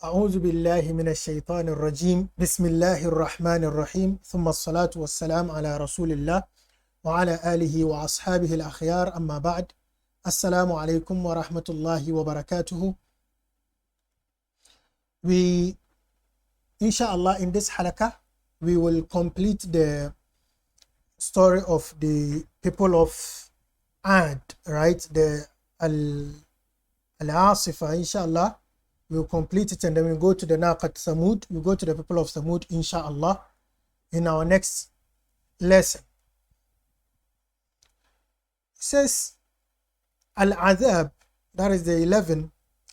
أعوذ بالله من الشيطان الرجيم بسم الله الرحمن الرحيم ثم الصلاة والسلام على رسول الله وعلى آله وأصحابه الأخيار أما بعد السلام عليكم ورحمة الله وبركاته. We inshallah in this halakah we will complete the story of the people of Ad, right? The Al-Aasifah, inshallah. We'll complete it and then we'll go to the Naqat Thamud. We'll go to the people of Thamud, inshallah, in our next lesson. It says, Al-Adhab, that is the 11.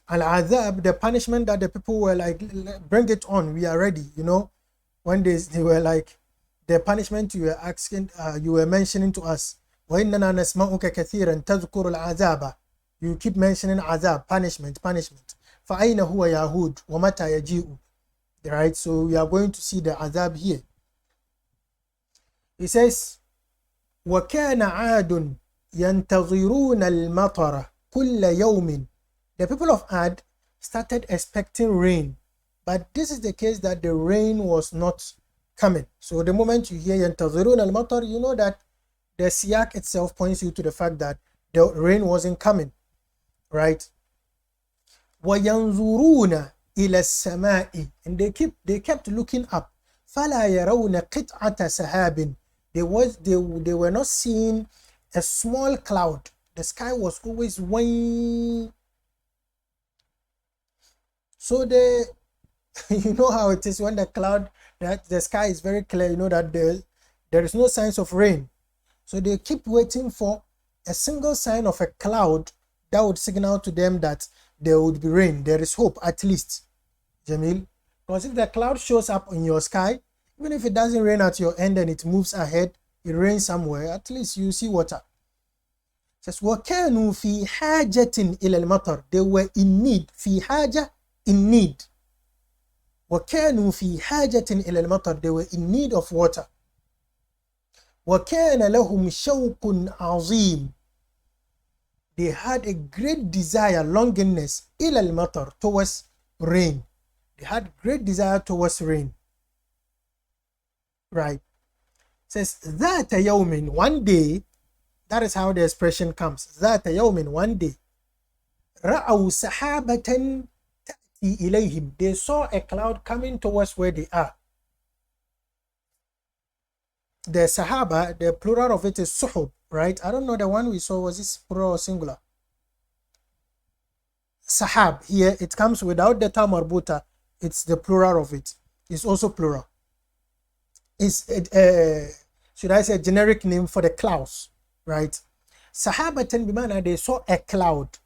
Al-Adhab, the punishment that the people were like, bring it on, we are ready, you know. One day they were like, the punishment you were asking, you were mentioning to us. وَإِنَّنَا نَسْمَعُكَ كَثِيرًا تَذْكُرُ الْعَذَابَ. You keep mentioning azab, punishment. فَأَيْنَ هُوَ يَهُودُ وَمَتَى يَجِيءُ. Right, so we are going to see the azab here. He says, وَكَانَ عَادٌ يَنْتَظِرُونَ الْمَطَرَ كُلَّ يَوْمٍ. The people of Ad started expecting rain, but this is the case that the rain was not coming. So the moment you hear يَنْتَظِرُونَ الْمَطَرَ, you know that the siyak itself points you to the fact that the rain wasn't coming, right? وَيَنْظُرُونَ إِلَى السَّمَاءِ. And they kept looking up. فَلَا يَرَوْنَ قِطْعَةَ سَحَابٍ. They were not seeing a small cloud. The sky was always white. So you know how it is when the sky is very clear, you know that there is no signs of rain. So they keep waiting for a single sign of a cloud that would signal to them that there would be rain. There is hope, at least. Jamil. Because if the cloud shows up in your sky, even if it doesn't rain at your end and it moves ahead, it rains somewhere, at least you see water. It says, وَكَانُوا فِي حَاجَةٍ إِلَى الْمَطَرِ. They were in need. فِي حَاجَةٍ, in need. وَكَانُوا فِي حَاجَةٍ إِلَى الْمَطَرِ. They were in need of water. وَكَانَ لَهُمْ شَوْقٌ عَظِيمٌ. They had a great desire, longingness, إِلَى الْمَطَرِ, towards rain. They had great desire towards rain. Right. It says, ذَاتَ يَوْمٍ, one day, that is how the expression comes. ذَاتَ يَوْمٍ, one day. رَأَوْا سَحَابَةً تَأْتِي إِلَيْهِمْ. They saw a cloud coming towards where they are. The Sahaba, the plural of it is suhub, right? I don't know, the one we saw, was this plural or singular? Sahab, here it comes without the ta marbuta. It's the plural of it. It's also plural. It's should I say, a generic name for the clouds, right? Sahabatan bimana, they saw a cloud.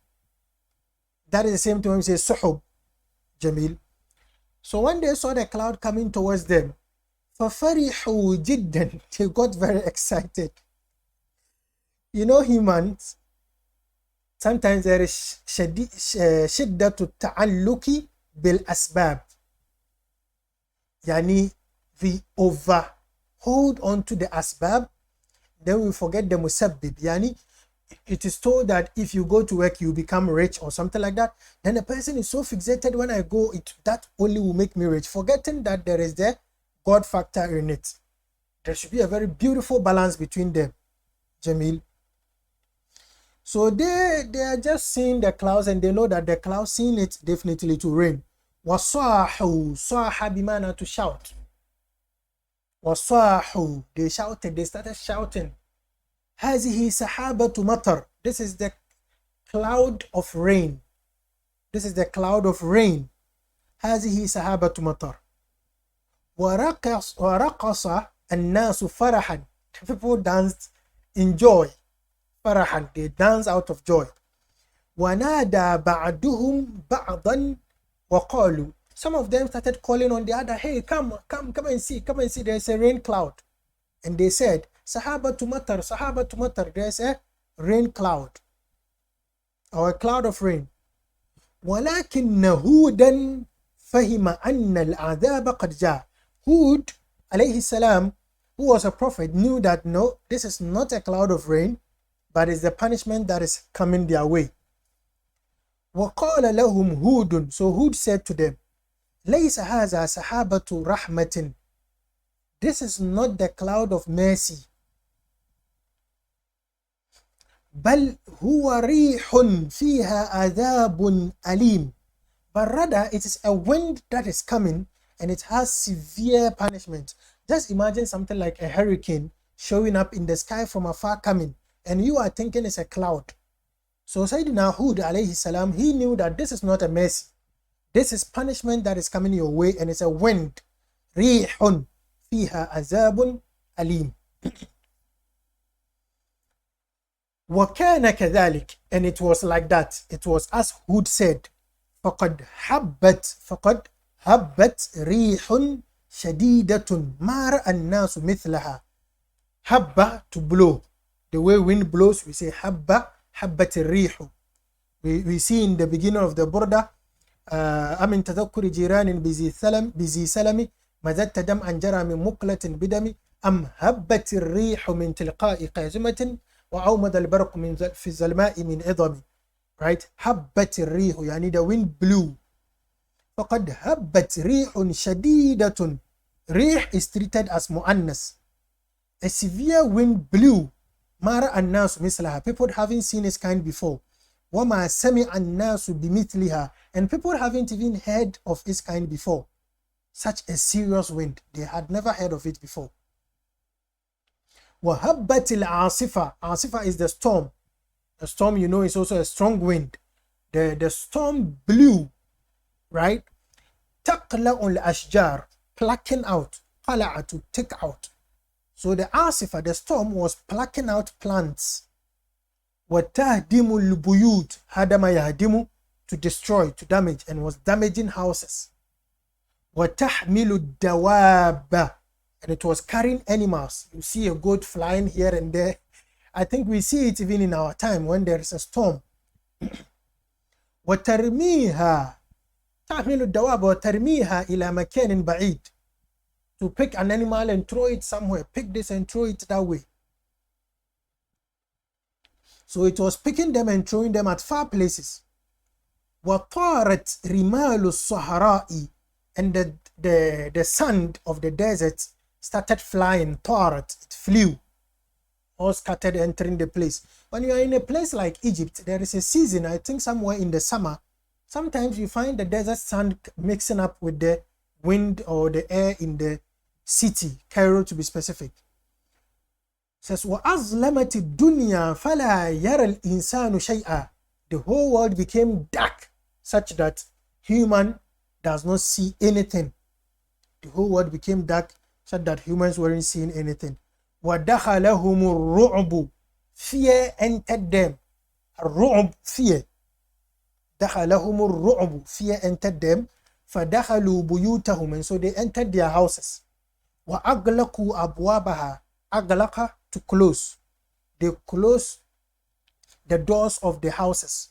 That is the same thing when we say suhub, Jamil. So when they saw the cloud coming towards them, فَفَرِحُوا جِدًّا, they got very excited. You know, humans, sometimes there is شِدَّةُ التَّعَلُّقِ بِالْأَسْبَابِ. Yani, we hold on to the asbab, then we forget the musabbib. Yani, it is told that if you go to work, you become rich or something like that. Then the person is so fixated, when I go, that only will make me rich, forgetting that there is the God factor in it. There should be a very beautiful balance between them, Jamil. So they are just seeing the clouds and they know that the clouds seeing it definitely to rain. وَصَاحُوا, صَاحَ بِمَانَا, to shout. وَصَاحُوا, they shouted, they started shouting. هَذِهِ سَحَابَةُ مَطَرٍ. This is the cloud of rain. This is the cloud of rain. هَذِهِ سَحَابَةُ مَطَرٍ. وَرَقَصَ النَّاسُ فَرَحًا. People danced in joy. فَرَحًا, they danced out of joy. وَنَادَى بَعْدُهُمْ بَعْضًا وَقَالُوا. Some of them started calling on the other, hey, come and see, there's a rain cloud. And they said, Sahabatu matar, there's a rain cloud, or a cloud of rain. وَلَكِنَّ هُودًا فَهِمَ أَنَّ الْعَذَابَ قَدْ جَاءَ. Hud, alayhi salam, who was a prophet, knew that no, this is not a cloud of rain, but it's the punishment that is coming their way. وَقَالَ لَهُمْ هُودٌ. So Hud said to them, ليس هذا سحابة رحمة. This is not the cloud of mercy. بل هو ريح فيها عذاب أليم. But rather it is a wind that is coming and it has severe punishment. Just imagine something like a hurricane showing up in the sky from afar coming, and you are thinking it's a cloud. So Sayyidina Hud alayhi salam, he knew that this is not a mercy. This is punishment that is coming your way, and it's a wind. ريح فيها عذاب أليم. وكان كذلك, and it was like that. It was as Hud said. فقد هبت ريح شديدة ما رأى الناس مثلها. Habba, to blow. The way wind blows, we say habba, habbat الريح. We see in the beginning of the Burda, أمن تذكر جيران بذي سلم مددت دمعا جرى من مقلة بدم أم هبت الريح من تلقاء قازمة وعومد البرق في الظلماء من عظم. Right? هبت الريح, يعني the wind blew. فقد هبت ريح شديدة. ريح is treated as مؤنث. A severe wind blew. ما رأى الناس مثلها. People haven't seen its kind before. وما سمع الناس بمثلها. And people haven't even heard of its kind before. Such a serious wind. They had never heard of it before. وهبت العاصفة. عاصفة is the storm. A storm, you know, is also a strong wind. The storm blew, right? تقلع الأشجار, plucking out. قلع, to take out. So the Asifa, the storm, was plucking out plants. وتهدم البيوت. هدم يهدم, to destroy, to damage, and was damaging houses. وتحمل الدواب, and it was carrying animals. You see a goat flying here and there. I think we see it even in our time when there is a storm. وترميها, تحمل الدواب وترميها إلى مكان بعيد. To pick an animal and throw it somewhere. Pick this and throw it that way. So it was picking them and throwing them at far places. وطارت رمال الصحراء, and the sand of the desert started flying. طارت, it flew. All scattered, entering the place. When you are in a place like Egypt, there is a season, I think somewhere in the summer, sometimes you find the desert sand mixing up with the wind or the air in the city, Cairo to be specific. It says, وَأَظْلَمَتِ الدُّنْيَا فَلَا يَرَى الْإِنسَانُ شَيْئًا. The whole world became dark, such that human does not see anything. The whole world became dark, such that humans weren't seeing anything. وَدَخَلَهُمُ الرُّعْبُ. Fear entered them. الرُّعْبُ, fear. دَخَلَهُمُ الرُّعْبُ. Fear entered them. فَدَخَلُوا بُيُوتَهُمْ. And so they entered their houses. وَأَغْلَقُوا أَبْوَابَهَا. أَغْلَقَ, to close. They closed the doors of the houses.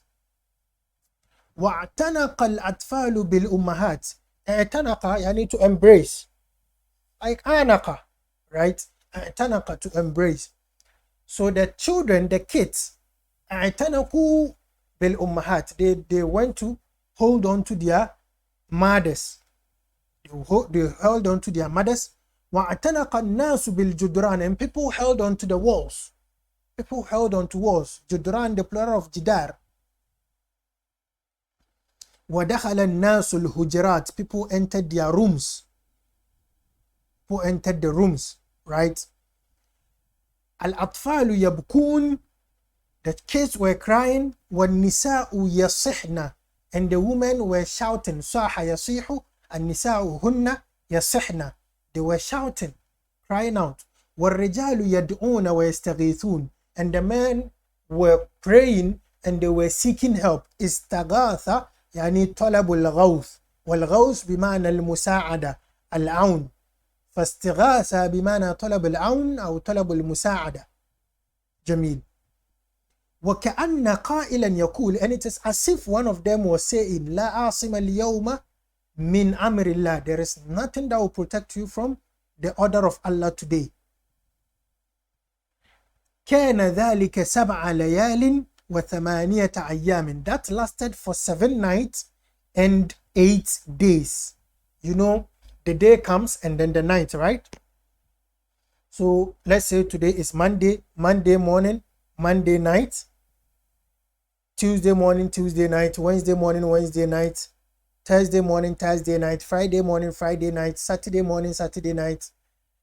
وَاعْتَنَقَ الْأَطْفَالُ بِالْأُمَّهَاتِ. اعتنق, يعني to embrace. Like anaka, right? اعتنق, to embrace. So the children, the kids, اعتنقوا بالأمهات. They went to hold on to their mothers. They held on to their mothers. وَاعْتَنَقَ النَّاسُ بِالْجُدْرَانِ. And people held on to the walls. People held on to walls. Judran, the plural of jidar. وَدَخَلَ النَّاسُ الْهُجْرَاتِ. People entered their rooms. People entered the rooms, right? الْأَطْفَالُ يَبْكُونَ. The kids were crying. وَالنِّسَاءُ يَصِحْنَ. And the women were shouting. صَاحَ يَصِيحُ النِّسَاءُ هُنَّ يَصِحْنَ. They were shouting, crying out. وَالرِّجَالُ يَدْعُونَ وَيَسْتَغِيثُونَ. And the men were praying and they were seeking help. استغاث, يعني طلب الغوث. والغوث بمعنى المساعدة, العون. فاستغاث بمعنى طلب العون أو طلب المساعدة. جميل. وكأن قائلا يقول, and it is as if one of them was saying, لا عاصم اليوم من أمر الله. There is nothing that will protect you from the order of Allah today. كان ذلك 7 ليال و8 أيام. That lasted for 7 nights and 8 days. you know, the day comes and then the night, right? So let's say today is Monday morning, Monday night, Tuesday morning, Tuesday night, Wednesday morning, Wednesday night, Thursday morning, Thursday night, Friday morning, Friday night, Saturday morning, Saturday night,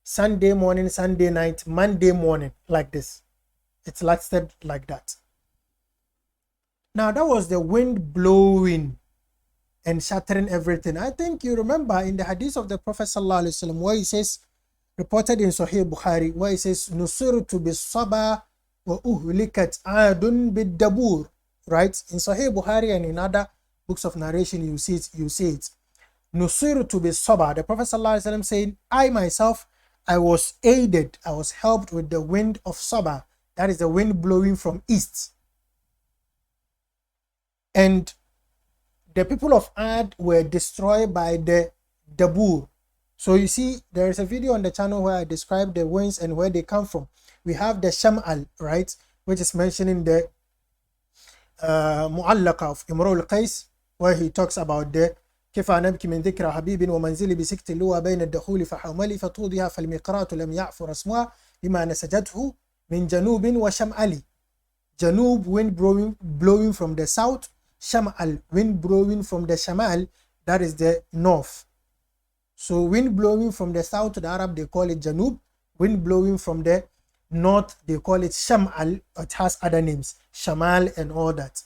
Sunday morning, Sunday night, Monday morning, like this. It's lasted like that. Now that was the wind blowing and shattering everything. I think you remember in the hadith of the Prophet sallallahu alaihi wasallam where he says, reported in Sahih Bukhari, where he says, "Nusirtu bis-saba wa uhlikat adun bid-dabur." Right? In Sahih Bukhari and in other books of narration, you see it. Nusirtu bis-saba. The Prophet sallallahu alaihi wasallam saying, I myself, I was aided, I was helped with the wind of Saba. That is the wind blowing from east. And the people of Ad were destroyed by the Dabur. So you see, there is a video on the channel where I describe the winds and where they come from. We have the Sham'al, right, which is mentioned in the Mu'allaqa of Imru al-Qais, where he talks about the كيف نبكي من ذكر حبيب ومنزلي بسكت اللوى بين الدخول فحوملي فطودها فالمقرات لم يعفر اسمها بما نسجته من جنوب وشمالي. Janub, wind blowing from the south. Shamal, wind blowing from the Shamal, that is the north. So wind blowing from the south, the Arab, they call it Janub. Wind blowing from the north, they call it Shamal. It has other names, Shamal and all that.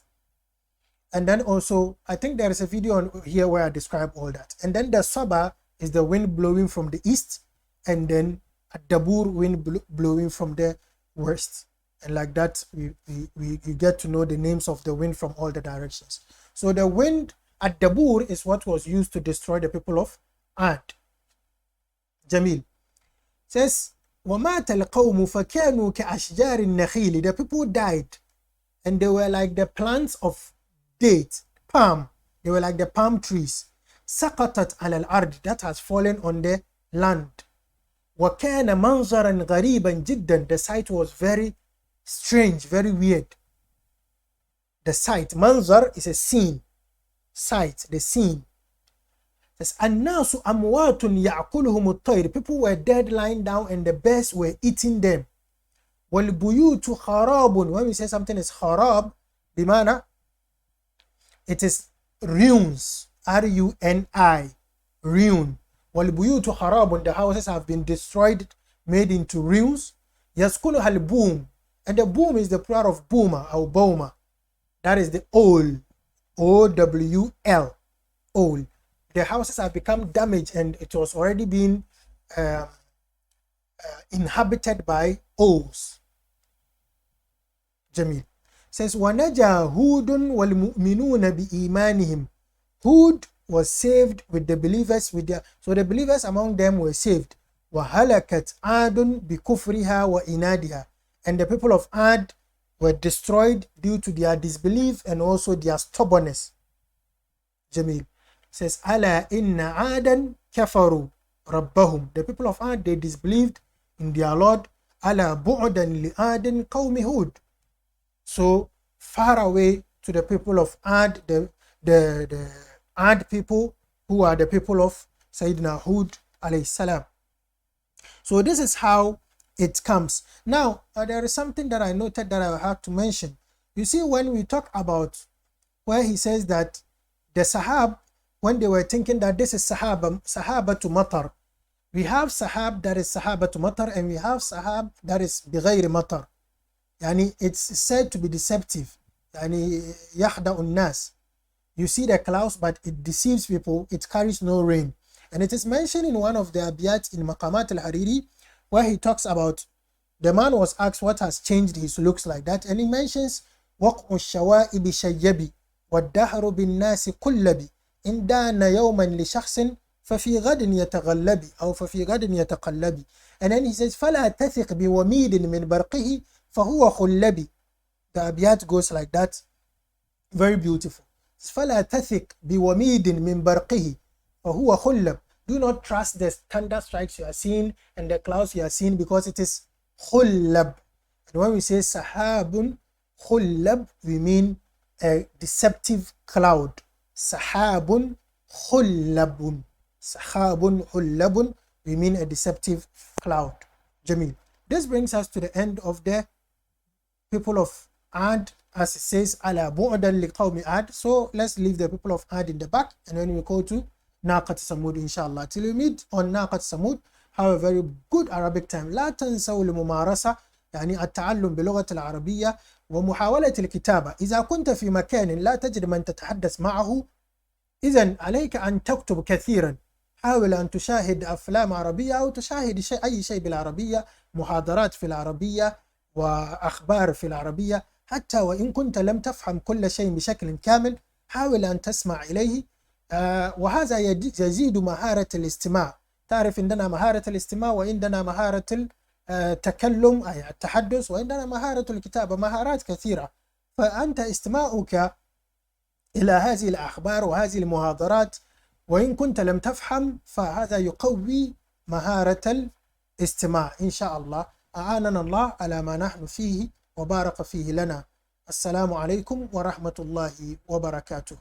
And then also, I think there is a video on here where I describe all that. And then the Saba is the wind blowing from the east, and then Dabur, wind blowing from the west. And like that, we get to know the names of the wind from all the directions. So the wind at Dabur is what was used to destroy the people of Ad. Jamil says, وَمَاتَ الْقَوْمُ فَكَانُوا كَأَشْجَارِ النَّخِيلِ. The people died, and they were like the plants of date, palm. They were like the palm trees. سَقَطَتْ عَلَى الْأَرْضِ, that has fallen on the land. وَكَانَ مَنْظَرًا غَرِيبًا جِدًّا. The sight was very strange, very weird. The sight, manzar is a scene, sight, the scene. Says, الناس أموات يأكلهم الطير. People were dead lying down and the birds were eating them. والبيوت خراب. When we say something is خراب, بمعنى it is ruins, R-U-N-I, ruin. والبيوت خراب, the houses have been destroyed, made into ruins. يسكنها البوم, and the boom is the plural of boomer or boma. That is the owl, O-W-L, owl. The houses have become damaged and it was already being inhabited by owls. Jamil says, وَنَجَى هُودٌ وَالْمُؤْمِنُونَ بِإِيمَانِهِمْ. Hud was saved with the believers, so the believers among them were saved. وَهَلَكَتْ عَادٌ بِكُفْرِهَا وَإِنَادِهَا. And the people of Ad were destroyed due to their disbelief and also their stubbornness. Jamil says, Ala inna Adan kafaru rabbahum. The people of Ad, they disbelieved in their Lord. Ala bu'dan li Adin qawmi Hud. So far away to the people of Ad, the Ad people who are the people of Sayyidina Hud alayhi salam. So this is how it comes. Now, there is something that I noted that I have to mention. You see, when we talk about where he says that the Sahab, when they were thinking that this is Sahaba to Matar, we have Sahab that is Sahaba to Matar, and we have Sahab that is Bighayri Matar. Yani it's said to be deceptive. Yani Yahda'un Nas. You see the clouds, but it deceives people. It carries no rain. And it is mentioned in one of the abiyat in Maqamat al-Hariri, where he talks about the man was asked what has changed his looks like that, and he mentions وَقْعُ الشَّوَائِبِ شَيَّبِ وَالدَّهْرُ بِالنَّاسِ كُلَّبِ إِنْ دَانَ يَوْمًا لِشَخْصٍ فَفِي غَدٍ يَتَغَلَّبِ أو فَفِي غَدٍ يَتَقَلَّبِ. And then he says فَلَا تَثِقْ بِوَمِيدٍ مِنْ بَرْقِهِ فَهُوَ خُلَّبِ. The abiyat goes like that, very beautiful. فَلَا تَثِقْ بِوَمِيدٍ مِنْ بَرْقِهِ فَهُوَ خُلَّبِ. Do not trust the thunder strikes you are seeing and the clouds you are seeing, because it is khullab. And when we say sahabun khullab, we mean a deceptive cloud. Sahabun khullabun. سحاب حلب, we mean a deceptive cloud. جميل. This brings us to the end of the people of Ad, as it says على بعدا لقوم Ad. So let's leave the people of Ad in the back, and then we go to ناقة ثمود inshallah. Till we meet on ناقة ثمود, have a very good Arabic time. لا تنسوا الممارسة, يعني التعلم بلغة العربية ومحاولة الكتابة. إذا كنت في مكان لا تجد من تتحدث معه, إذن عليك أن تكتب كثيرا. حاول أن تشاهد أفلام عربية أو تشاهد أي شيء بالعربية, محاضرات في العربية وأخبار في العربية. حتى وإن كنت لم تفهم كل شيء بشكل كامل, حاول أن تسمع إليه, وهذا يزيد مهارة الاستماع. تعرف عندنا مهارة الاستماع وعندنا مهارة التكلم أي التحدث, وعندنا مهارة الكتابة, مهارات كثيرة. فأنت استماعك إلى هذه الأخبار وهذه المحاضرات وإن كنت لم تفهم, فهذا يقوي مهارة الاستماع إن شاء الله. أعاننا الله على ما نحن فيه وبارك فيه لنا. السلام عليكم ورحمة الله وبركاته.